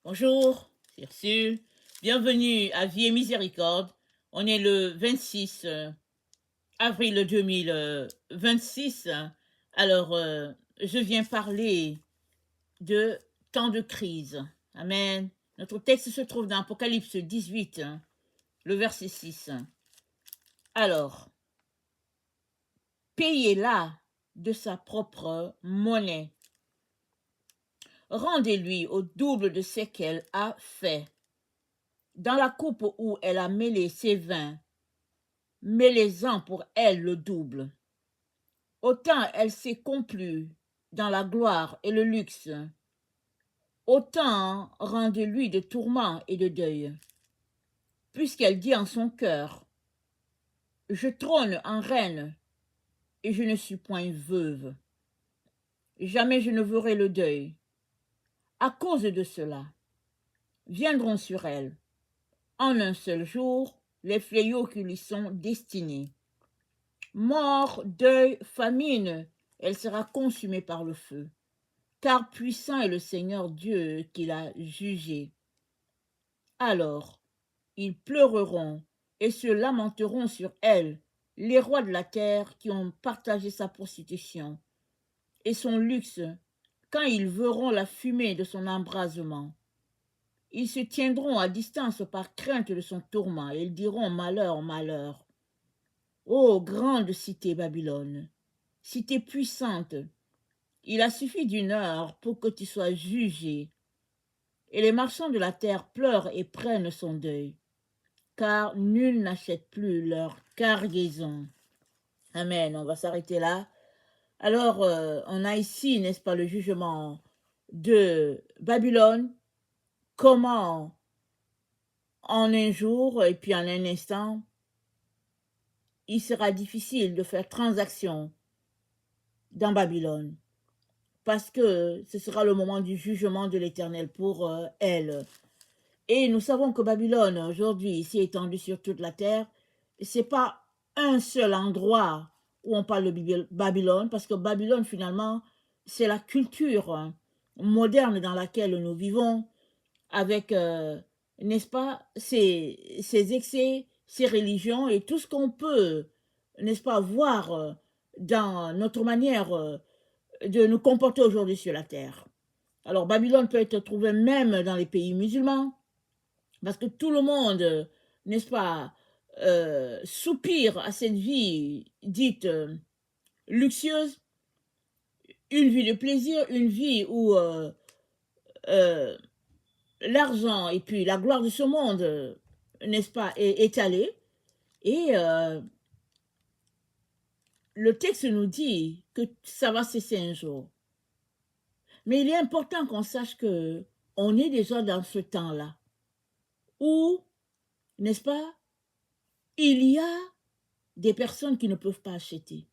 Bonjour, c'est Ursule. Bienvenue à Vie et Miséricorde. On est le 26 avril 2026. Alors, je viens parler de temps de crise. Amen. Notre texte se trouve dans Apocalypse 18, le verset 6. Alors, payez-la de sa propre monnaie. Rendez-lui au double de ce qu'elle a fait. Dans la coupe où elle a mêlé ses vins, mêlez-en pour elle le double. Autant elle s'est complue dans la gloire et le luxe, autant rendez-lui de tourments et de deuil. Puisqu'elle dit en son cœur, je trône en reine et je ne suis point veuve. Jamais je ne verrai le deuil. À cause de cela, viendront sur elle, en un seul jour, les fléaux qui lui sont destinés. Mort, deuil, famine, elle sera consumée par le feu. Car puissant est le Seigneur Dieu qui l'a jugé. Alors, ils pleureront et se lamenteront sur elle, les rois de la terre qui ont partagé sa prostitution et son luxe, quand ils verront la fumée de son embrasement. Ils se tiendront à distance par crainte de son tourment, et ils diront malheur, malheur. Ô grande cité Babylone, cité puissante, il a suffi d'une heure pour que tu sois jugé. Et les marchands de la terre pleurent et prennent son deuil, car nul n'achète plus leur cargaison. Amen. On va s'arrêter là. Alors, on a ici, n'est-ce pas, le jugement de Babylone, comment en un jour et puis en un instant, il sera difficile de faire transaction dans Babylone, parce que ce sera le moment du jugement de l'Éternel pour elle. Et nous savons que Babylone, aujourd'hui, s'est étendue sur toute la terre. Ce n'est pas un seul endroit où on parle de Babylone, parce que Babylone, finalement, c'est la culture moderne dans laquelle nous vivons, avec, n'est-ce pas, ces excès, ces religions et tout ce qu'on peut, n'est-ce pas, voir dans notre manière de nous comporter aujourd'hui sur la terre. Alors, Babylone peut être trouvée même dans les pays musulmans, parce que tout le monde, n'est-ce pas, soupire à cette vie dite luxueuse, une vie de plaisir, une vie où euh, l'argent et puis la gloire de ce monde, n'est-ce pas, est étalée. Et le texte nous dit que ça va cesser un jour. Mais il est important qu'on sache que on est déjà dans ce temps-là où, n'est-ce pas, il y a des personnes qui ne peuvent pas acheter.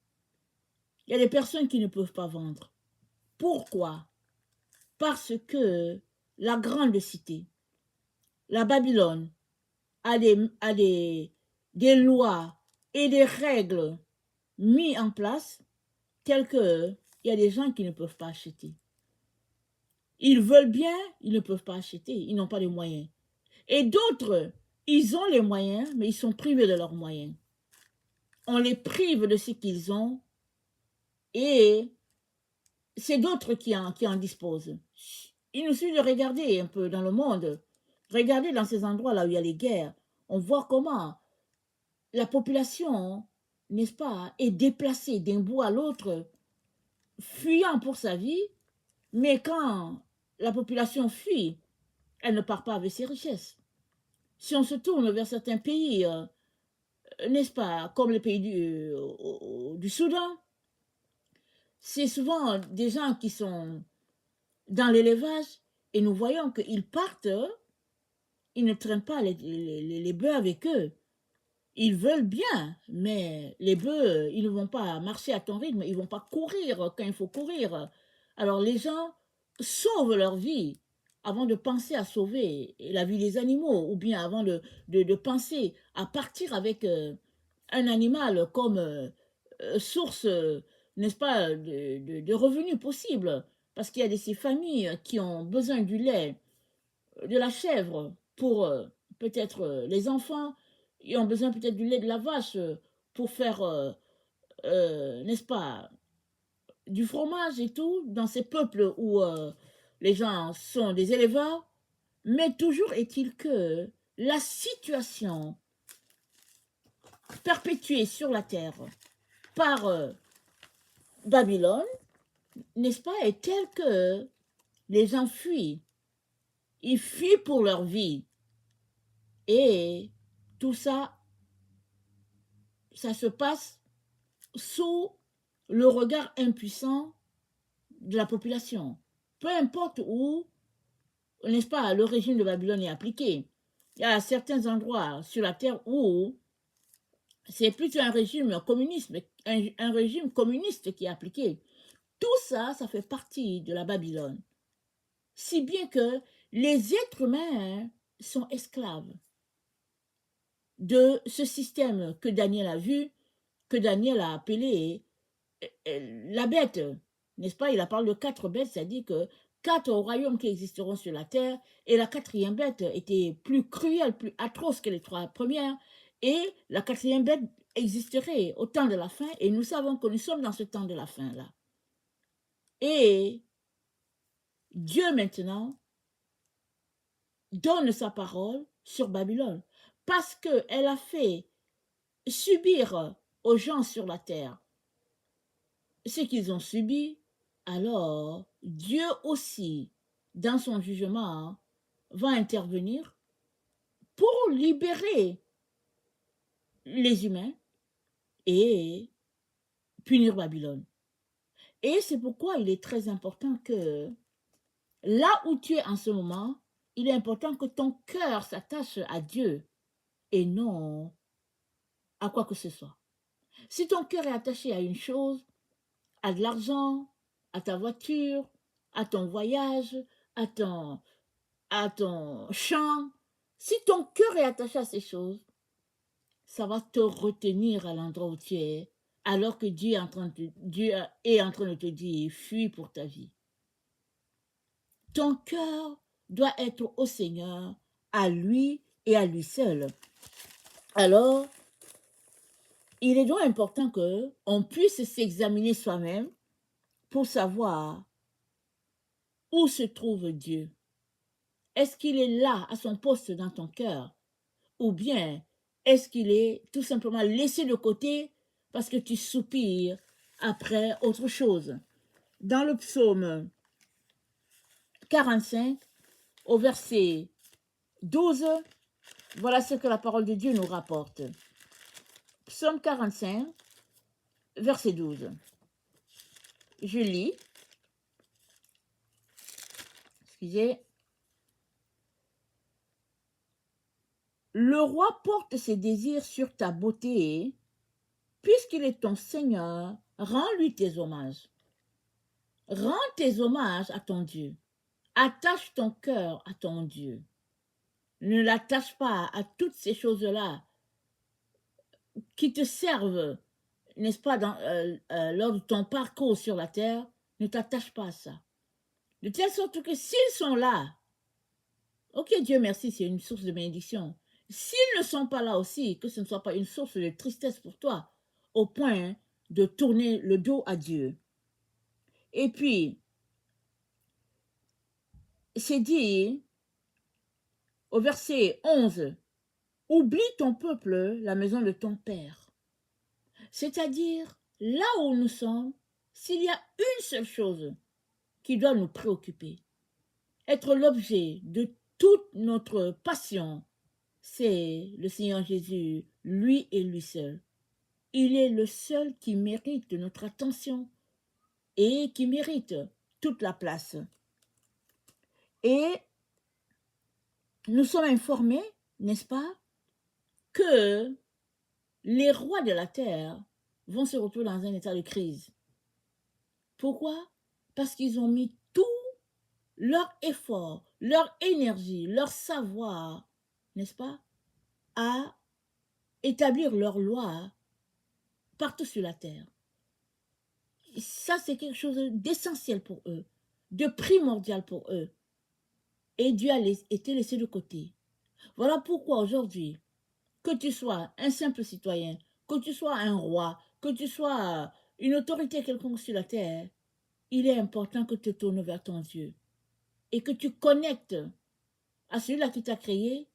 Il y a des personnes qui ne peuvent pas vendre. Pourquoi? Parce que la grande cité, la Babylone, a des lois et des règles mises en place telles que il y a des gens qui ne peuvent pas acheter. Ils veulent bien, ils ne peuvent pas acheter, ils n'ont pas les moyens. Et d'autres, ils ont les moyens, mais ils sont privés de leurs moyens. On les prive de ce qu'ils ont et c'est d'autres qui en disposent. Il nous suffit de regarder un peu dans le monde, regarder dans ces endroits-là où il y a les guerres, on voit comment la population, n'est-ce pas, est déplacée d'un bout à l'autre, fuyant pour sa vie, mais quand la population fuit, elle ne part pas avec ses richesses. Si on se tourne vers certains pays, n'est-ce pas, comme les pays du Soudan, c'est souvent des gens qui sont dans l'élevage et nous voyons qu'ils partent, ils ne traînent pas les bœufs avec eux. Ils veulent bien, mais les bœufs, ils ne vont pas marcher à ton rythme, ils ne vont pas courir quand il faut courir. Alors les gens sauvent leur vie avant de penser à sauver la vie des animaux, ou bien avant de penser à partir avec un animal comme source, n'est-ce pas, de revenus possibles. Parce qu'il y a ces familles qui ont besoin du lait de la chèvre pour peut-être les enfants. Ils ont besoin peut-être du lait de la vache pour faire, n'est-ce pas, du fromage et tout, dans ces peuples où les gens sont des éleveurs. Mais toujours est-il que la situation perpétuée sur la terre par Babylone, n'est-ce pas, est telle que les gens fuient. Ils fuient pour leur vie. Et tout ça, ça se passe sous le regard impuissant de la population. Peu importe où, n'est-ce pas, le régime de Babylone est appliqué. Il y a certains endroits sur la terre où c'est plutôt un régime communiste, un régime communiste qui est appliqué. Tout ça, ça fait partie de la Babylone. Si bien que les êtres humains sont esclaves de ce système que Daniel a vu, que Daniel a appelé la bête, n'est-ce pas? Il a parlé de 4 bêtes, c'est-à-dire que 4 royaumes qui existeront sur la terre, et la 4e bête était plus cruelle, plus atroce que les 3 premières, et la 4e bête existerait au temps de la fin, et nous savons que nous sommes dans ce temps de la fin-là. Et Dieu maintenant donne sa parole sur Babylone, parce qu'elle a fait subir aux gens sur la terre ce qu'ils ont subi, alors Dieu aussi, dans son jugement, va intervenir pour libérer les humains et punir Babylone. Et c'est pourquoi il est très important que là où tu es en ce moment, il est important que ton cœur s'attache à Dieu et non à quoi que ce soit. Si ton cœur est attaché à une chose, à de l'argent, à ta voiture, à ton voyage, à ton chant, si ton cœur est attaché à ces choses, ça va te retenir à l'endroit où tu es, alors que Dieu est en train de te dire, fuis pour ta vie. Ton cœur doit être au Seigneur, à lui et à lui seul. Alors, il est donc important qu'on puisse s'examiner soi-même pour savoir où se trouve Dieu. Est-ce qu'il est là, à son poste dans ton cœur? Ou bien est-ce qu'il est tout simplement laissé de côté parce que tu soupires après autre chose? Dans le psaume 45, au verset 12, voilà ce que la parole de Dieu nous rapporte. Psaume 45, verset 12. Je lis. Excusez. Le roi porte ses désirs sur ta beauté, puisqu'il est ton Seigneur, rends-lui tes hommages. Rends tes hommages à ton Dieu. Attache ton cœur à ton Dieu. Ne l'attache pas à toutes ces choses-là qui te servent, n'est-ce pas, lors de ton parcours sur la terre. Ne t'attache pas à ça. De telle sorte que s'ils sont là, ok, Dieu merci, c'est une source de bénédiction. S'ils ne sont pas là aussi, que ce ne soit pas une source de tristesse pour toi, au point de tourner le dos à Dieu. Et puis, c'est dit au verset 11, oublie ton peuple, la maison de ton père. C'est-à-dire, là où nous sommes, s'il y a une seule chose qui doit nous préoccuper, être l'objet de toute notre passion, c'est le Seigneur Jésus, lui et lui seul. Il est le seul qui mérite notre attention et qui mérite toute la place. Et nous sommes informés, n'est-ce pas, que les rois de la terre vont se retrouver dans un état de crise. Pourquoi? Parce qu'ils ont mis tout leur effort, leur énergie, leur savoir, n'est-ce pas, à établir leurs lois partout sur la terre. Ça, c'est quelque chose d'essentiel pour eux, de primordial pour eux. et Dieu a été laissé de côté. Voilà pourquoi aujourd'hui, que tu sois un simple citoyen, que tu sois un roi, que tu sois une autorité quelconque sur la terre, il est important que tu te tournes vers ton Dieu et que tu connectes à celui-là qui t'a créé,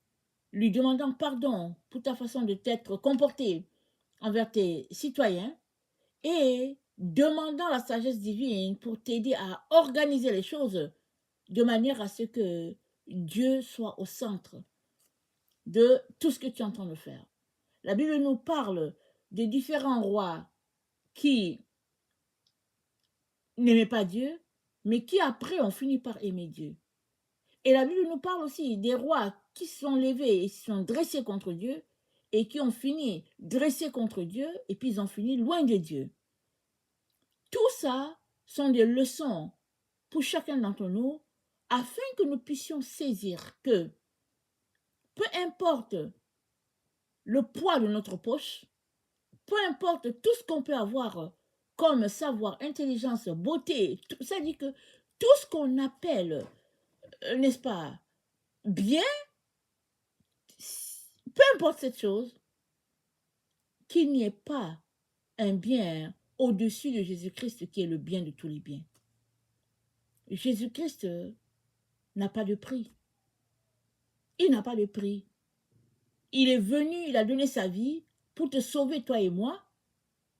lui demandant pardon pour ta façon de t'être comporté envers tes citoyens et demandant la sagesse divine pour t'aider à organiser les choses de manière à ce que Dieu soit au centre de tout ce que tu es en train de faire. La Bible nous parle des différents rois qui n'aimaient pas Dieu, mais qui après ont fini par aimer Dieu. Et la Bible nous parle aussi des rois qui se sont levés et se sont dressés contre Dieu et qui ont fini dressés contre Dieu et puis ils ont fini loin de Dieu. Tout ça sont des leçons pour chacun d'entre nous afin que nous puissions saisir que peu importe le poids de notre poche, peu importe tout ce qu'on peut avoir comme savoir, intelligence, beauté, ça dit que tout ce qu'on appelle, n'est-ce pas, bien, peu importe cette chose, qu'il n'y ait pas un bien au-dessus de Jésus-Christ qui est le bien de tous les biens. Jésus-Christ n'a pas de prix. Il n'a pas de prix. Il est venu, il a donné sa vie pour te sauver, toi et moi,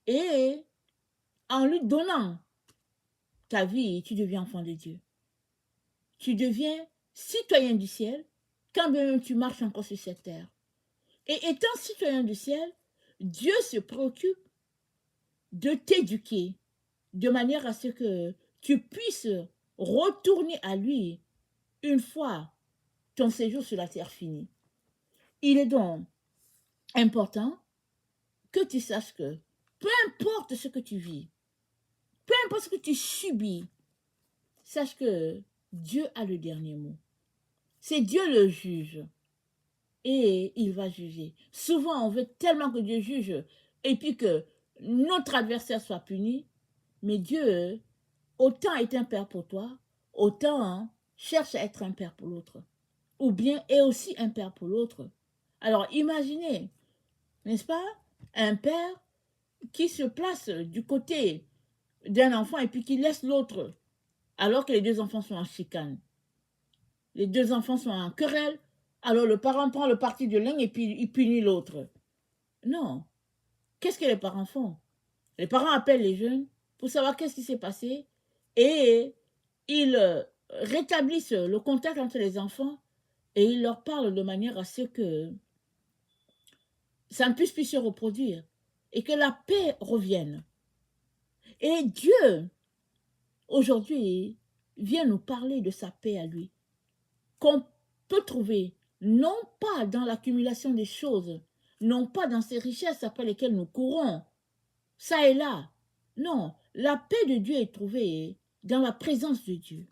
et en lui donnant ta vie, tu deviens enfant de Dieu. Tu deviens citoyen du ciel, quand même tu marches encore sur cette terre. Et étant citoyen du ciel, Dieu se préoccupe de t'éduquer de manière à ce que tu puisses retourner à lui une fois ton séjour sur la terre fini. Il est donc important que tu saches que peu importe ce que tu vis, peu importe ce que tu subis, sache que Dieu a le dernier mot. C'est Dieu le juge. Et il va juger. Souvent, on veut tellement que Dieu juge et puis que notre adversaire soit puni. Mais Dieu, autant est un père pour toi, autant cherche à être un père pour l'autre. Ou bien est aussi un père pour l'autre. Alors imaginez, n'est-ce pas, un père qui se place du côté d'un enfant et puis qui laisse l'autre alors que les deux enfants sont en chicane. Les deux enfants sont en querelle, alors le parent prend le parti de l'un et puis il punit l'autre. Non. Qu'est-ce que les parents font? Les parents appellent les jeunes pour savoir qu'est-ce qui s'est passé et ils rétablissent le contact entre les enfants et ils leur parlent de manière à ce que ça ne puisse plus se reproduire et que la paix revienne. Et Dieu, aujourd'hui, vient nous parler de sa paix à lui, qu'on peut trouver non pas dans l'accumulation des choses, non pas dans ces richesses après lesquelles nous courons, ça et là. Non, la paix de Dieu est trouvée dans la présence de Dieu.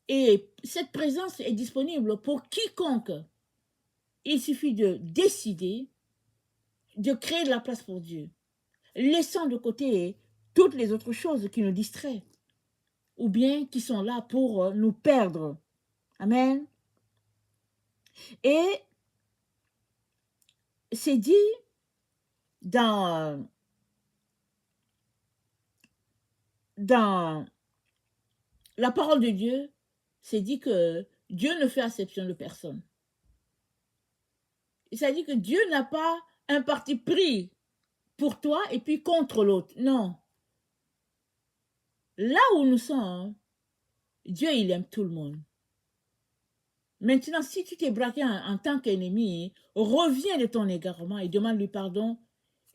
Et cette présence est disponible pour quiconque. Il suffit de décider de créer de la place pour Dieu, laissant de côté toutes les autres choses qui nous distraient ou bien qui sont là pour nous perdre. Amen. Et c'est dit dans la parole de Dieu, c'est dit que Dieu ne fait exception de personne. Ça dit que Dieu n'a pas un parti pris pour toi et puis contre l'autre. Non. Là où nous sommes, Dieu, il aime tout le monde. Maintenant, si tu t'es braqué en tant qu'ennemi, reviens de ton égarement et demande-lui pardon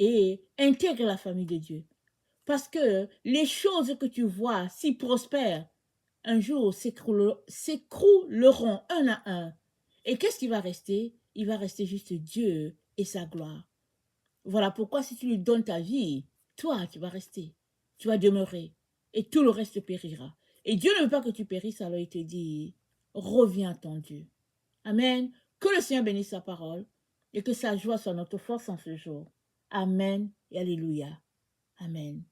et intègre la famille de Dieu. Parce que les choses que tu vois si prospères, un jour s'écrouleront un à un. Et qu'est-ce qui va rester? Il va rester juste Dieu et sa gloire. Voilà pourquoi si tu lui donnes ta vie, toi, tu vas rester, tu vas demeurer et tout le reste périra. Et Dieu ne veut pas que tu périsses, alors il te dit, reviens à ton Dieu. Amen. Que le Seigneur bénisse sa parole et que sa joie soit notre force en ce jour. Amen et alléluia. Amen.